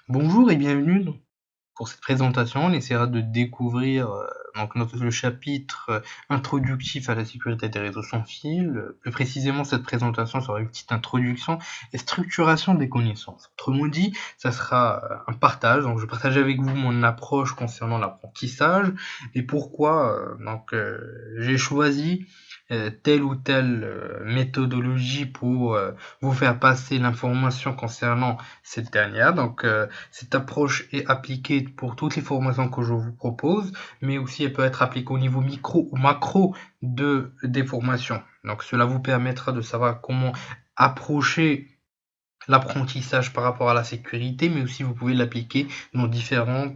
Bonjour et bienvenue pour cette présentation. On essaiera de découvrir le chapitre introductif à la sécurité des réseaux sans fil. Plus précisément, cette présentation sera une petite introduction et structuration des connaissances. Autrement dit, ça sera un partage. Donc, je partage avec vous mon approche concernant l'apprentissage et pourquoi j'ai choisi telle ou telle méthodologie pour vous faire passer l'information concernant cette dernière. Cette approche est appliquée pour toutes les formations que je vous propose, mais aussi elle peut être appliquée au niveau micro ou macro des formations. Donc cela vous permettra de savoir comment approcher l'apprentissage par rapport à la sécurité, mais aussi vous pouvez l'appliquer dans différents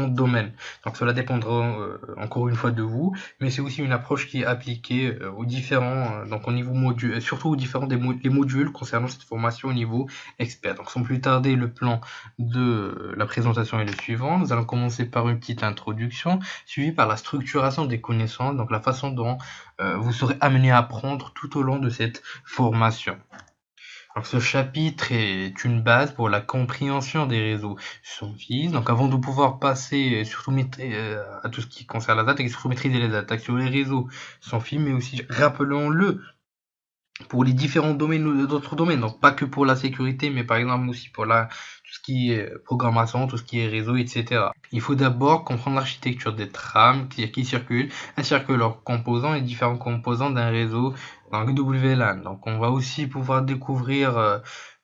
domaines. Donc cela dépendra encore une fois de vous, mais c'est aussi une approche qui est appliquée aux différents, donc au niveau module, surtout aux différents les modules concernant cette formation au niveau expert. Donc sans plus tarder, le plan de la présentation est le suivant. Nous allons commencer par une petite introduction, suivie par la structuration des connaissances, donc la façon dont vous serez amené à apprendre tout au long de cette formation. Donc ce chapitre est une base pour la compréhension des réseaux sans fil. Donc avant de pouvoir passer à tout ce qui concerne les attaques et surtout maîtriser les attaques sur les réseaux sans fil, mais aussi, rappelons-le, pour les différents domaines, d'autres domaines, donc pas que pour la sécurité, mais par exemple aussi pour tout ce qui est programmation, tout ce qui est réseau, etc. Il faut d'abord comprendre l'architecture des trames qui circulent, ainsi que leurs composants et différents composants d'un réseau dans le WLAN. Donc on va aussi pouvoir découvrir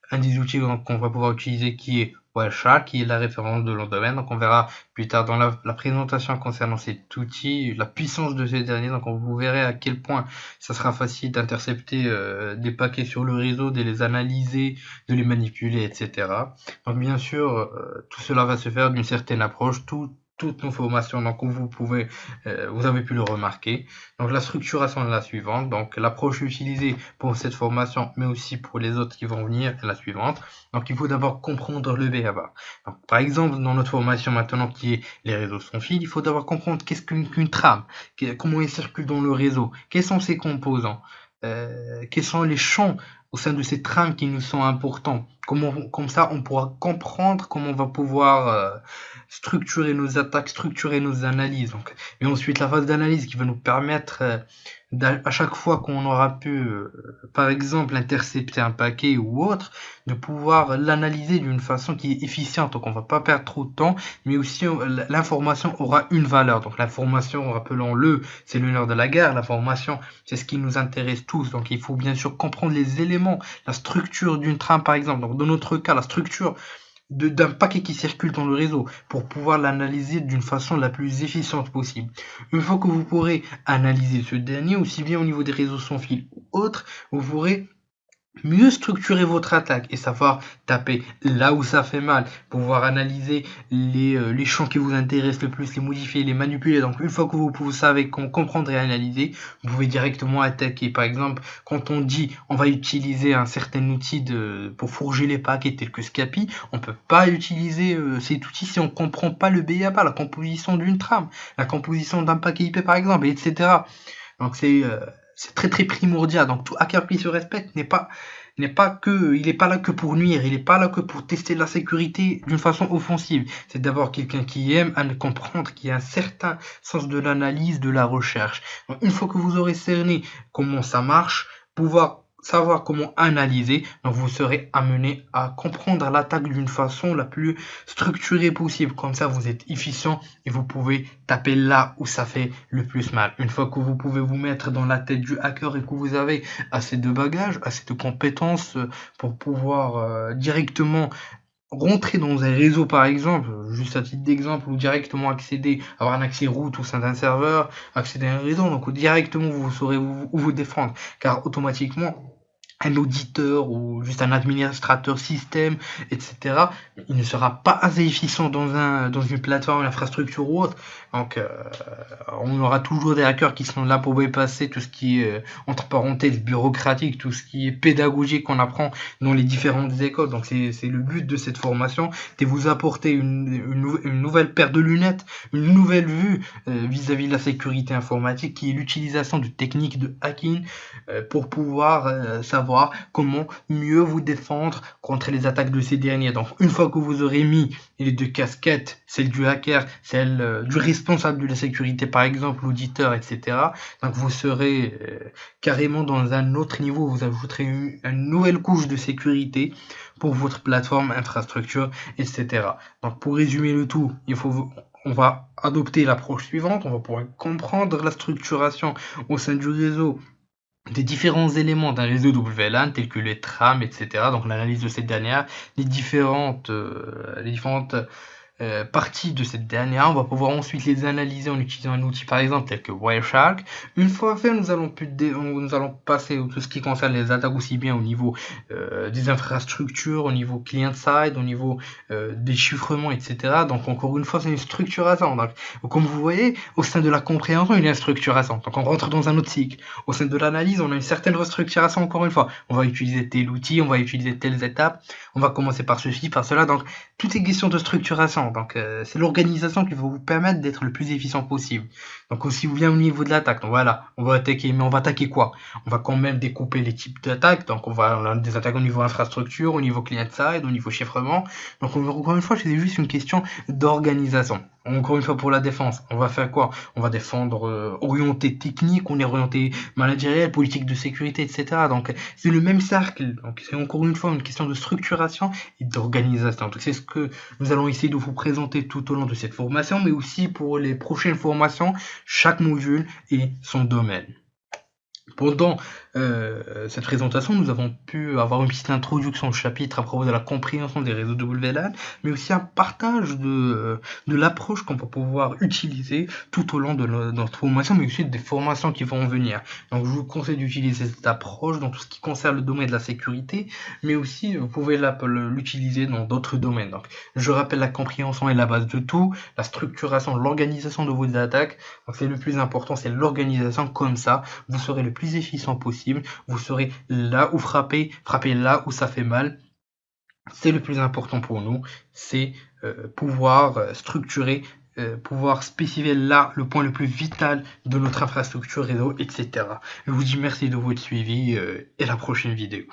un des outils qu'on va pouvoir utiliser qui est Wireshark, qui est la référence de leur domaine. Donc on verra plus tard dans la présentation concernant cet outil, la puissance de ces derniers. Donc vous verrez à quel point ça sera facile d'intercepter des paquets sur le réseau, de les analyser, de les manipuler, etc. Donc bien sûr, tout cela va se faire d'une certaine approche, toutes nos formations, donc vous avez pu le remarquer. Donc la structuration est la suivante. Donc l'approche utilisée pour cette formation, mais aussi pour les autres qui vont venir, est la suivante. Donc il faut d'abord comprendre le BABA. Donc, par exemple, dans notre formation maintenant qui est les réseaux sans fil, il faut d'abord comprendre qu'est-ce qu'une trame, comment elle circule dans le réseau, quels sont ses composants, quels sont les champs au sein de ces trames qui nous sont importants. Comme ça, on pourra comprendre comment on va pouvoir structurer nos attaques, structurer nos analyses. Donc, et ensuite, la phase d'analyse qui va nous permettre, à chaque fois qu'on aura pu, par exemple, intercepter un paquet ou autre, de pouvoir l'analyser d'une façon qui est efficiente. Donc, on va pas perdre trop de temps, mais aussi l'information aura une valeur. Donc, l'information, rappelons-le, c'est le nerf de la guerre. L'information, c'est ce qui nous intéresse tous. Donc, il faut bien sûr comprendre les éléments, la structure d'une trame, par exemple. Donc, dans notre cas, la structure d'un paquet qui circule dans le réseau pour pouvoir l'analyser d'une façon la plus efficiente possible. Une fois que vous pourrez analyser ce dernier, aussi bien au niveau des réseaux sans fil ou autres, vous pourrez mieux structurer votre attaque et savoir taper là où ça fait mal, pouvoir analyser les champs qui vous intéressent le plus, les modifier, les manipuler. Donc une fois que vous savez comprendre et analyser, vous pouvez directement attaquer. Par exemple, quand on dit on va utiliser un certain outil pour fourger les paquets tel que Scapy, on peut pas utiliser cet outil si on comprend pas le BABA, la composition d'une trame, la composition d'un paquet IP par exemple, etc. Donc c'est très très primordial. Donc tout hacker qui se respecte il n'est pas là que pour nuire, il n'est pas là que pour tester la sécurité d'une façon offensive. C'est d'abord quelqu'un qui aime à comprendre, qui a un certain sens de l'analyse, de la recherche. Donc, une fois que vous aurez cerné comment ça marche, pouvoir savoir comment analyser, donc vous serez amené à comprendre l'attaque d'une façon la plus structurée possible. Comme ça, vous êtes efficient et vous pouvez taper là où ça fait le plus mal. Une fois que vous pouvez vous mettre dans la tête du hacker et que vous avez assez de bagages, assez de compétences pour pouvoir directement rentrer dans un réseau par exemple, juste à titre d'exemple, ou directement avoir un accès root au sein d'un serveur, accéder à un réseau, donc directement vous saurez où vous défendre, car automatiquement un auditeur ou juste un administrateur système, etc., il ne sera pas assez efficient dans une plateforme, une infrastructure ou autre. Donc, on aura toujours des hackers qui sont là pour bypasser tout ce qui est, entre parenthèses, bureaucratique, tout ce qui est pédagogique qu'on apprend dans les différentes écoles. Donc, c'est le but de cette formation, de vous apporter une nouvelle paire de lunettes, une nouvelle vue vis-à-vis de la sécurité informatique, qui est l'utilisation de techniques de hacking pour pouvoir savoir savoir comment mieux vous défendre contre les attaques de ces derniers. Donc une fois que vous aurez mis les deux casquettes, celle du hacker, celle du responsable de la sécurité par exemple, l'auditeur, etc. Donc vous serez carrément dans un autre niveau, vous ajouterez une nouvelle couche de sécurité pour votre plateforme, infrastructure, etc. Donc pour résumer le tout, on va adopter l'approche suivante, on va pouvoir comprendre la structuration au sein du réseau des différents éléments d'un réseau WLAN tels que les trames, etc. Donc l'analyse de cette dernière, les différentes parties de cette dernière, on va pouvoir ensuite les analyser en utilisant un outil par exemple tel que Wireshark. Une fois fait, nous allons passer à tout ce qui concerne les attaques aussi bien au niveau des infrastructures, au niveau client-side, au niveau des chiffrements, etc. Donc encore une fois, c'est une structuration. Donc, comme vous voyez, au sein de la compréhension, il y a une structuration. Donc on rentre dans un autre cycle. Au sein de l'analyse, on a une certaine restructuration encore une fois. On va utiliser tel outil, on va utiliser telles étapes, on va commencer par ceci, par cela. Donc tout est question de structuration. Donc c'est l'organisation qui va vous permettre d'être le plus efficient possible. Donc aussi bien au niveau de l'attaque, donc voilà, on va attaquer, mais on va attaquer quoi? On va quand même découper les types d'attaques. Donc on a des attaques au niveau infrastructure, au niveau client-side, au niveau chiffrement. Donc encore une fois, c'est juste une question d'organisation. Encore une fois, pour la défense, on va faire quoi? On va défendre orienté technique, on est orienté managériel, politique de sécurité, etc. Donc c'est le même cercle. Donc c'est encore une fois une question de structuration et d'organisation. Donc c'est ce que nous allons essayer de vous présenter tout au long de cette formation, mais aussi pour les prochaines formations, chaque module et son domaine. Pendant cette présentation, nous avons pu avoir une petite introduction au chapitre à propos de la compréhension des réseaux WLAN, mais aussi un partage de l'approche qu'on va pouvoir utiliser tout au long de notre formation, mais aussi des formations qui vont venir. Donc je vous conseille d'utiliser cette approche dans tout ce qui concerne le domaine de la sécurité, mais aussi vous pouvez l'utiliser dans d'autres domaines. Donc je rappelle, la compréhension est la base de tout, la structuration, l'organisation de vos attaques. Donc c'est le plus important, c'est l'organisation. Comme ça, vous serez le plus efficient possible, vous serez là où frapper là où ça fait mal. C'est le plus important pour nous, c'est pouvoir structurer, pouvoir spécifier là le point le plus vital de notre infrastructure réseau, etc. Je vous dis merci de votre suivi et à la prochaine vidéo.